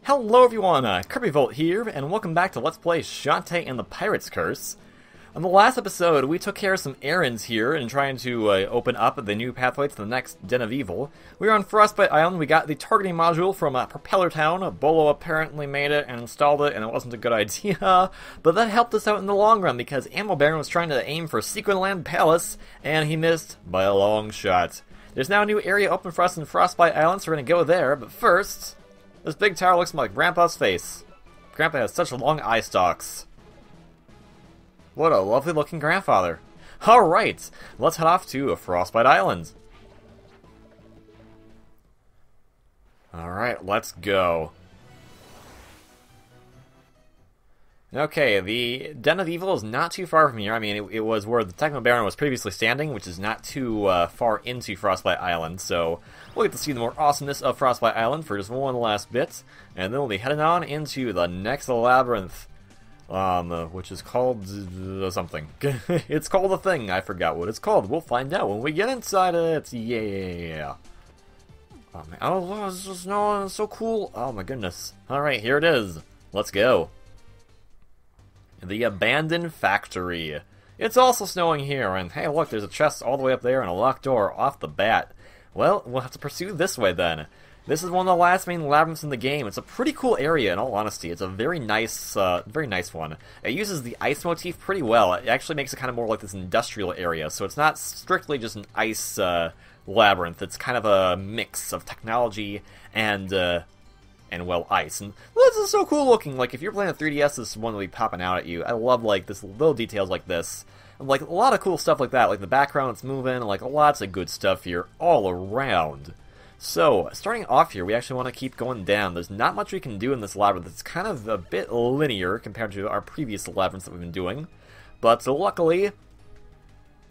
Hello everyone, KirbyVolt here, and welcome back to Let's Play Shantae and the Pirate's Curse. On the last episode, we took care of some errands here in trying to open up the new pathway to the next Den of Evil. We were on Frostbite Island, we got the targeting module from Propeller Town. Bolo apparently made it and installed it, and it wasn't a good idea. But that helped us out in the long run, because Ammo Baron was trying to aim for Sequinland Palace, and he missed by a long shot. There's now a new area open for us in Frostbite Island, so we're going to go there, but first... this big tower looks like Grandpa's face. Grandpa has such long eye stalks. What a lovely looking grandfather. Alright, let's head off to Frostbite Island. Alright, let's go. Okay, the Den of Evil is not too far from here. I mean, it was where the Techno Baron was previously standing, which is not too far into Frostbite Island, so we'll get to see the more awesomeness of Frostbite Island for just one last bit, and then we'll be heading on into the next Labyrinth, which is called something. It's called a thing, I forgot what it's called. We'll find out when we get inside it, yeah. Oh, man. Oh, it's just snowing, it's so cool. Oh my goodness. Alright, here it is. Let's go. The Abandoned Factory. It's also snowing here, and hey look, there's a chest all the way up there and a locked door off the bat. Well, we'll have to pursue this way then. This is one of the last main labyrinths in the game. It's a pretty cool area, in all honesty. It's a very nice one. It uses the ice motif pretty well. It actually makes it kind of more like this industrial area, so it's not strictly just an ice labyrinth. It's kind of a mix of technology and well, ice. And well, this is so cool looking. Like, if you're playing a 3DS, this one will be popping out at you. I love, like, this little details like this. And, like, a lot of cool stuff like that. Like, the background, it's moving. Like, lots of good stuff here all around. So, starting off here, we actually want to keep going down. There's not much we can do in this labyrinth. It's kind of a bit linear compared to our previous labyrinths that we've been doing. But, luckily,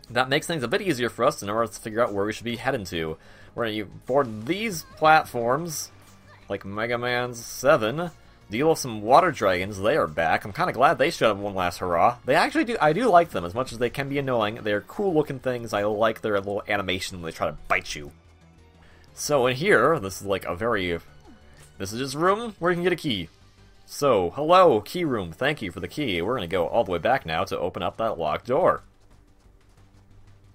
that makes things a bit easier for us in order to figure out where we should be heading to. We're going to board these platforms... like Mega Man 7, deal with some water dragons. They are back. I'm kind of glad they showed up one last hurrah. They actually do. I do like them as much as they can be annoying. They're cool looking things. I like their little animation when they try to bite you. So in here, this is like a very... this is just a room where you can get a key. So, hello, key room. Thank you for the key. We're going to go all the way back now to open up that locked door.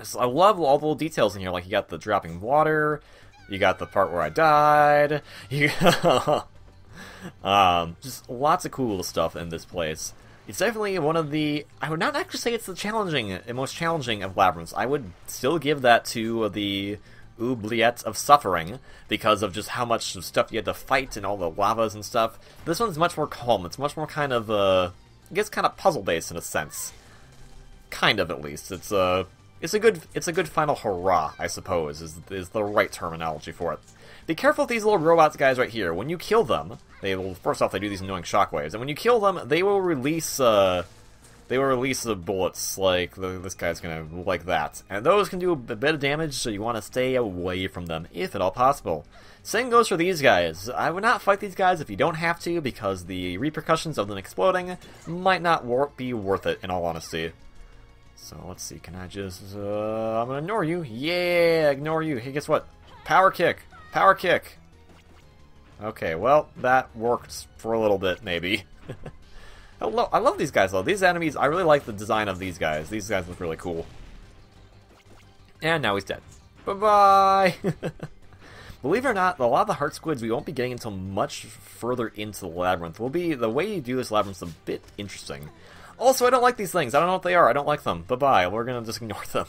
So I love all the little details in here. Like, you got the dropping water... you got the part where I died. You just lots of cool stuff in this place. It's definitely one of the... I would not actually say it's the most challenging of labyrinths. I would still give that to the Oubliette of Suffering because of just how much stuff you had to fight and all the lavas and stuff. This one's much more calm. It's much more kind of, I guess, kind of puzzle-based in a sense. Kind of, at least. It's a good final hurrah, I suppose, is the right terminology for it. Be careful with these little robots guys right here. When you kill them, first off they do these annoying shockwaves, and when you kill them, they will release the bullets like this guy's gonna like that, and those can do a bit of damage. So you want to stay away from them if at all possible. Same goes for these guys. I would not fight these guys if you don't have to, because the repercussions of them exploding might not be worth it. In all honesty. So, let's see, can I just, I'm gonna ignore you. Yeah, ignore you. Hey, guess what? Power kick. Power kick. Okay, well, that worked for a little bit, maybe. I love these guys, though. These enemies, I really like the design of these guys. These guys look really cool. And now he's dead. Bye-bye! Believe it or not, a lot of the heart squids we won't be getting until much further into the labyrinth. The way you do this labyrinth is a bit interesting. Also, I don't like these things. I don't know what they are. I don't like them. Bye-bye. We're gonna just ignore them.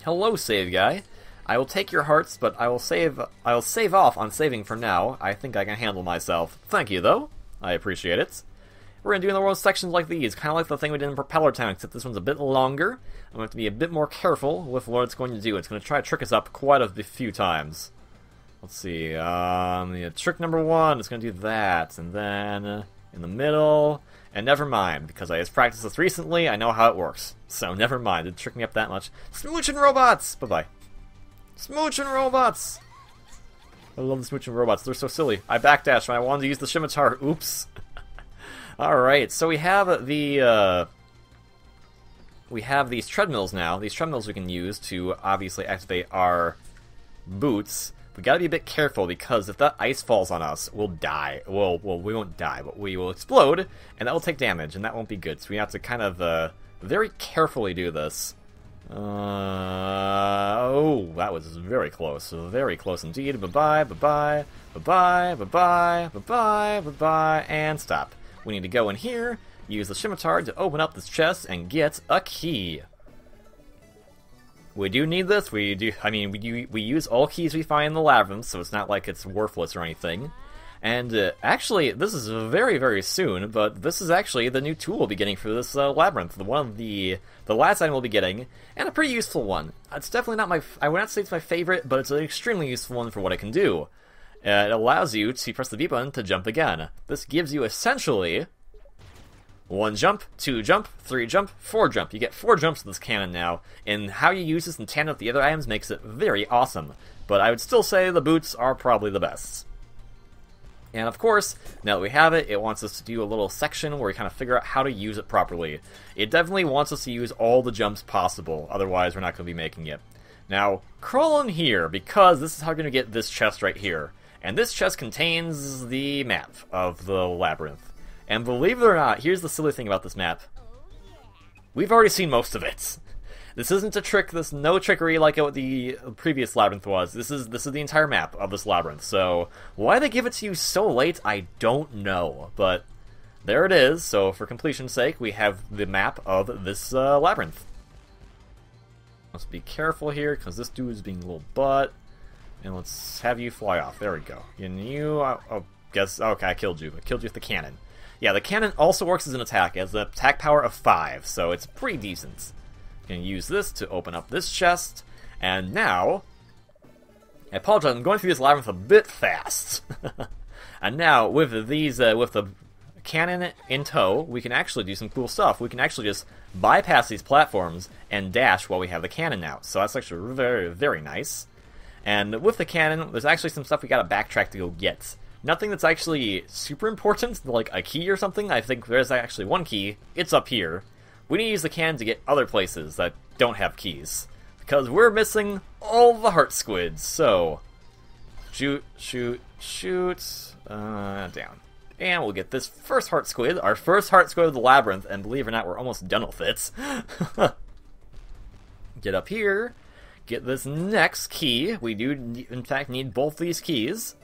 Hello, save guy. I will take your hearts, but I will save off on saving for now. I think I can handle myself. Thank you, though. I appreciate it. We're gonna do another one of sections like these, kind of like the thing we did in Propeller Town, except this one's a bit longer. I'm gonna have to be a bit more careful with what it's going to do. It's gonna try to trick us up quite a few times. Let's see. Trick number 1, it's gonna do that, and then in the middle. And never mind, because I just practiced this recently, I know how it works. So never mind, it tricked me up that much. Smoochin' robots! Bye-bye. Smoochin' robots! I love the smoochin' robots, they're so silly. I backdashed when I wanted to use the scimitar. Oops. Alright, so we have these treadmills now. These treadmills we can use to obviously activate our boots. we gotta be a bit careful, because if that ice falls on us, we'll die. Well, we won't die, but we will explode, and that will take damage, and that won't be good. So we have to kind of very carefully do this. Oh, that was very close. Very close indeed. Bye-bye, bye-bye, bye-bye, bye-bye, bye-bye, bye-bye, and stop. We need to go in here, use the scimitar to open up this chest, and get a key. We do need this. We use all keys we find in the labyrinth, so it's not like it's worthless or anything. And actually, this is very, very soon, but this is actually the new tool we'll be getting for this labyrinth. One of the last item we'll be getting, and a pretty useful one. It's definitely not I would not say it's my favorite, but it's an extremely useful one for what it can do. It allows you to press the B button to jump again. This gives you essentially 1 jump, 2 jump, 3 jump, 4 jump. You get 4 jumps with this cannon now, and how you use this in tandem with the other items makes it very awesome. But I would still say the boots are probably the best. And of course, now that we have it, it wants us to do a little section where we kind of figure out how to use it properly. It definitely wants us to use all the jumps possible, otherwise we're not going to be making it. Now, crawl in here, because this is how we're going to get this chest right here. And this chest contains the map of the labyrinth. And believe it or not, here's the silly thing about this map. We've already seen most of it. This isn't a trick, this no trickery like what the previous labyrinth was. This is the entire map of this labyrinth. So why they give it to you so late, I don't know. But there it is. So for completion's sake, we have the map of this labyrinth. Let's be careful here, because this dude is being a little butt. And let's have you fly off. There we go. And you, okay, I killed you. I killed you with the cannon. Yeah, the cannon also works as an attack. It has an attack power of 5, so it's pretty decent. You can use this to open up this chest, and now, I apologize, I'm going through this labyrinth a bit fast. And now, with these, with the cannon in tow, we can actually do some cool stuff. We can actually just bypass these platforms and dash while we have the cannon out. So that's actually very, very nice. And with the cannon, there's actually some stuff we gotta backtrack to go get. Nothing that's actually super important, like a key or something. I think there's actually one key. It's up here. We need to use the cannon to get other places that don't have keys, because we're missing all the heart squids. So, shoot, shoot, shoot, down. And we'll get this first heart squid, our first heart squid of the labyrinth, and believe it or not, we're almost done with it. Get up here, get this next key. We do, in fact, need both these keys.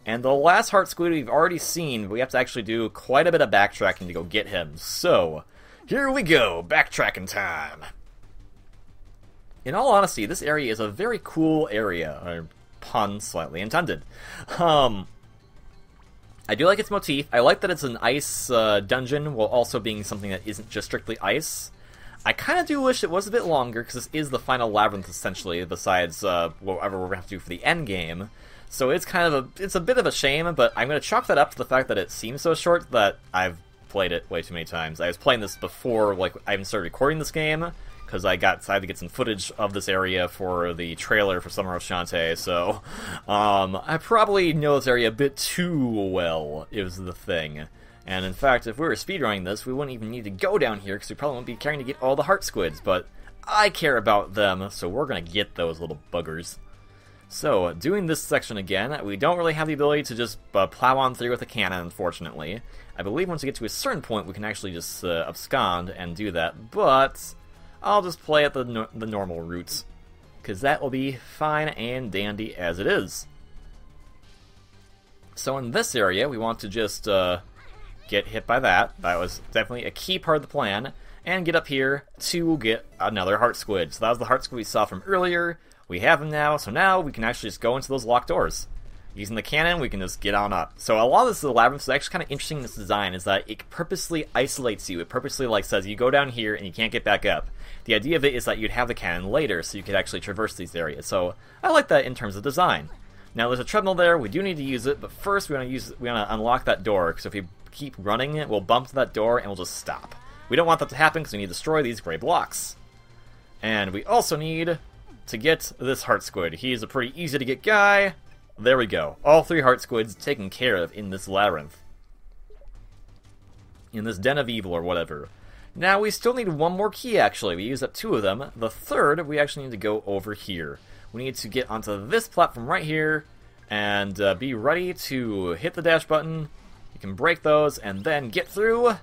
And the last heart squid we've already seen, but we have to actually do quite a bit of backtracking to go get him. So, here we go, backtracking time. In all honesty, this area is a very cool area, or pun slightly intended. I do like its motif. I like that it's an ice dungeon, while also being something that isn't just strictly ice. I kind of do wish it was a bit longer, because this is the final labyrinth, essentially, besides whatever we're going to have to do for the end game. So it's kind of it's a bit of a shame, but I'm going to chalk that up to the fact that it seems so short that I've played it way too many times. I was playing this before, like, I even started recording this game, because I decided to get some footage of this area for the trailer for Summer of Shantae, so I probably know this area a bit too well, is the thing. And in fact, if we were speedrunning this, we wouldn't even need to go down here, because we probably wouldn't be caring to get all the heart squids, but I care about them, so we're going to get those little buggers. So, doing this section again, we don't really have the ability to just plow on through with a cannon, unfortunately. I believe once we get to a certain point, we can actually just abscond and do that, but I'll just play at the normal routes, because that will be fine and dandy as it is. So in this area, we want to just get hit by that. That was definitely a key part of the plan, and get up here to get another heart squid. So that was the heart squid we saw from earlier. We have them now, so now we can actually just go into those locked doors. Using the cannon, we can just get on up. So a lot of this labyrinth is actually kind of interesting in this design, is that it purposely isolates you. It purposely says you go down here and you can't get back up. The idea of it is that you'd have the cannon later, so you could actually traverse these areas. So I like that in terms of design. Now there's a treadmill there, we do need to use it, but first we want to unlock that door, because if we keep running it, we'll bump to that door and we'll just stop. We don't want that to happen because we need to destroy these gray blocks. And we also need to get this heart squid. He's a pretty easy to get guy. There we go. All 3 heart squids taken care of in this labyrinth. In this den of evil or whatever. Now we still need one more key, actually. We used up 2 of them. The third, we actually need to go over here. We need to get onto this platform right here, and be ready to hit the dash button. You can break those, and then get through,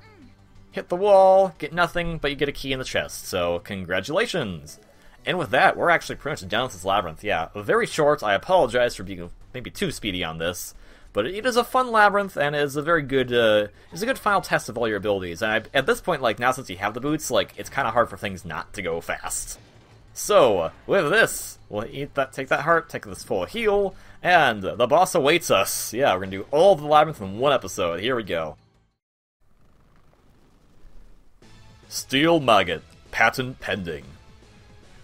hit the wall, get nothing, but you get a key in the chest. So, congratulations! And with that, we're actually pretty much done with this labyrinth. Yeah, very short. I apologize for being maybe too speedy on this. But it is a fun labyrinth, and is a very good, it's a good final test of all your abilities. And at this point, like, now since you have the boots, like, it's kind of hard for things not to go fast. So, with this, we'll take that heart, take this full heal, and the boss awaits us. Yeah, we're gonna do all of the labyrinth in one episode. Here we go. Steel Maggot, patent pending.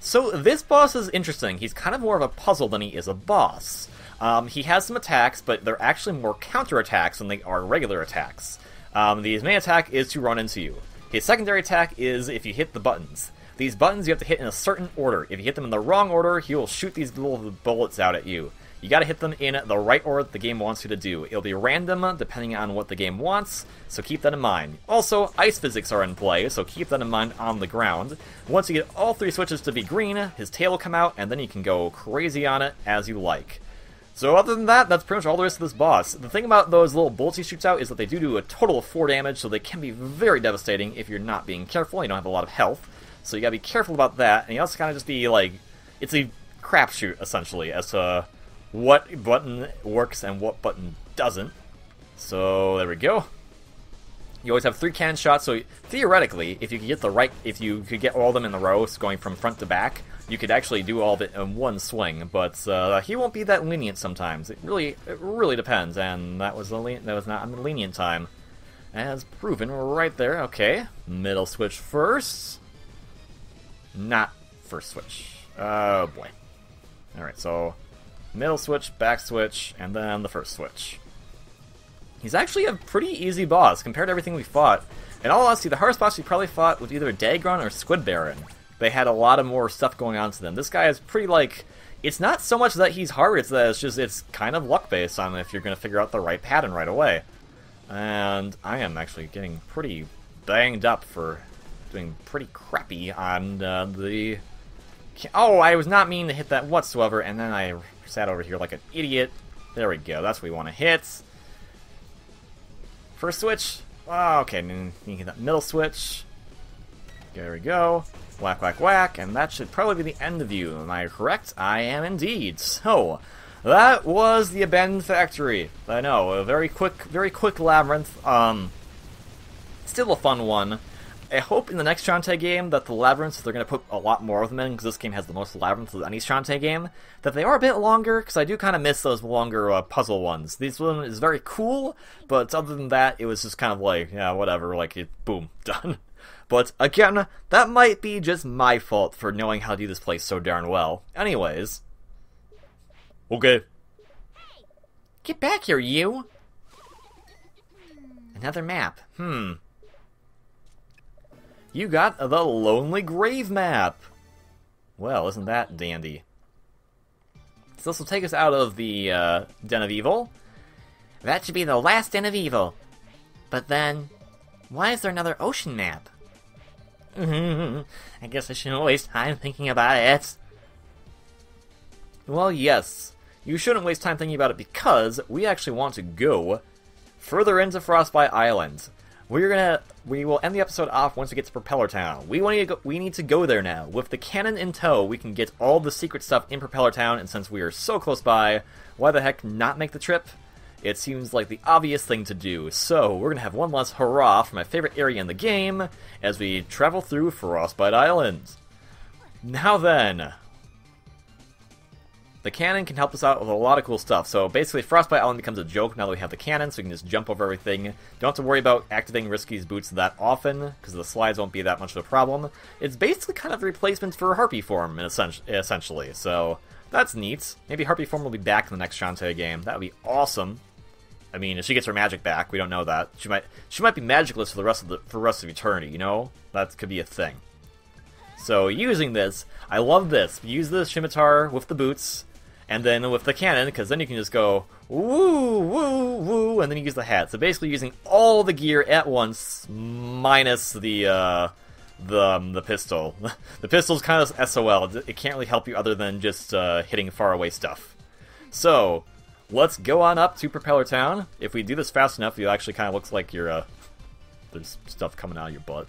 So, this boss is interesting. He's kind of more of a puzzle than he is a boss. He has some attacks, but they're actually more counter-attacks than they are regular attacks. His main attack is to run into you. His secondary attack is if you hit the buttons. These buttons you have to hit in a certain order. If you hit them in the wrong order, he will shoot these little bullets out at you. You gotta hit them in the right order that the game wants you to do. It'll be random depending on what the game wants, so keep that in mind. Also, ice physics are in play, so keep that in mind on the ground. Once you get all 3 switches to be green, his tail will come out, and then you can go crazy on it as you like. So other than that, that's pretty much all there is to this boss. The thing about those little bullets he shoots out is that they do a total of 4 damage, so they can be very devastating if you're not being careful. You don't have a lot of health, so you gotta be careful about that. And you also kind of just be like, it's a crapshoot essentially as to what button works and what button doesn't. So there we go. You always have 3 cannon shots, so theoretically, if you could get all of them in the row, so going from front to back, you could actually do all of it in one swing. But he won't be that lenient sometimes. It really depends, and that was not a lenient time, as proven right there. Okay, middle switch first, not first switch. Oh boy. All right, so middle switch, back switch, and then the first switch. He's actually a pretty easy boss compared to everything we fought. In all honesty, the hardest boss we probably fought was either Dagron or Squid Baron. They had a lot of more stuff going on to them. This guy is pretty, like, it's not so much that he's hard, it's that it's kind of luck-based on if you're going to figure out the right pattern right away. And I am actually getting pretty banged up for doing pretty crappy on the... Oh, I was not meaning to hit that whatsoever, and then I sat over here like an idiot. There we go, that's what we want to hit. First switch. Oh, okay, then you get that middle switch. There we go. Whack, whack, whack, and that should probably be the end of you. Am I correct? I am indeed. So, that was the Abandoned Factory. I know, a very quick labyrinth. Still a fun one. I hope in the next Shantae game that the labyrinths, they're going to put a lot more of them in, because this game has the most labyrinths of any Shantae game, that they are a bit longer, because I do kind of miss those longer puzzle ones. This one is very cool, but other than that, it was just kind of like, yeah, whatever, like, boom, done. But, again, that might be just my fault for knowing how to do this place so darn well. Anyways. Okay. Get back here, you! Another map. You got the Lonely Grave map! Well, isn't that dandy? So this will take us out of the Den of Evil. That should be the last Den of Evil. But then, why is there another ocean map? I guess I shouldn't waste time thinking about it. Well, yes. You shouldn't waste time thinking about it because we actually want to go further into Frostbite Island. We will end the episode off once we get to Propeller Town. We need to go there now. With the cannon in tow, we can get all the secret stuff in Propeller Town, and since we are so close by, why the heck not make the trip? It seems like the obvious thing to do. So, we're gonna have one last hurrah for my favorite area in the game as we travel through Frostbite Island. Now then, the cannon can help us out with a lot of cool stuff. So basically, Frostbite Island becomes a joke now that we have the cannon, so we can just jump over everything. Don't have to worry about activating Risky's boots that often, because the slides won't be that much of a problem. It's basically kind of a replacement for Harpy form, essentially. So that's neat. Maybe Harpy form will be back in the next Shantae game. That would be awesome. I mean, if she gets her magic back, we don't know that. She might be magicless for the rest of eternity. You know, that could be a thing. So using this, I love this. Use the scimitar with the boots. And then with the cannon, because then you can just go woo, woo, woo, and then you use the hat. So basically using all the gear at once, minus the pistol. The pistol's kind of SOL. It can't really help you other than just hitting faraway stuff. So, let's go on up to Propeller Town. If we do this fast enough, it actually kind of looks like you're, there's stuff coming out of your butt.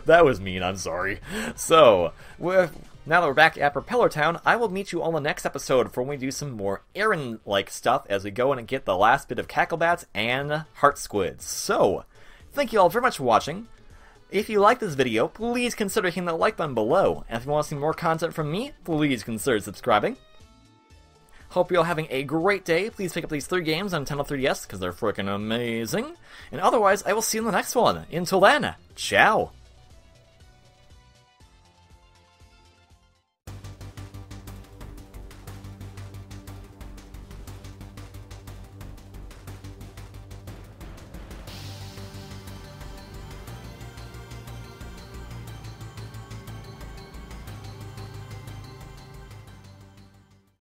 That was mean, I'm sorry. So, now that we're back at Propeller Town, I will meet you on the next episode for when we do some more errand-like stuff as we go in and get the last bit of Cacklebats and Heart Squids. So, thank you all very much for watching. If you like this video, please consider hitting that like button below. And if you want to see more content from me, please consider subscribing. Hope you're all having a great day. Please pick up these 3 games on Nintendo 3DS because they're freaking amazing. And otherwise, I will see you in the next one. Until then, ciao!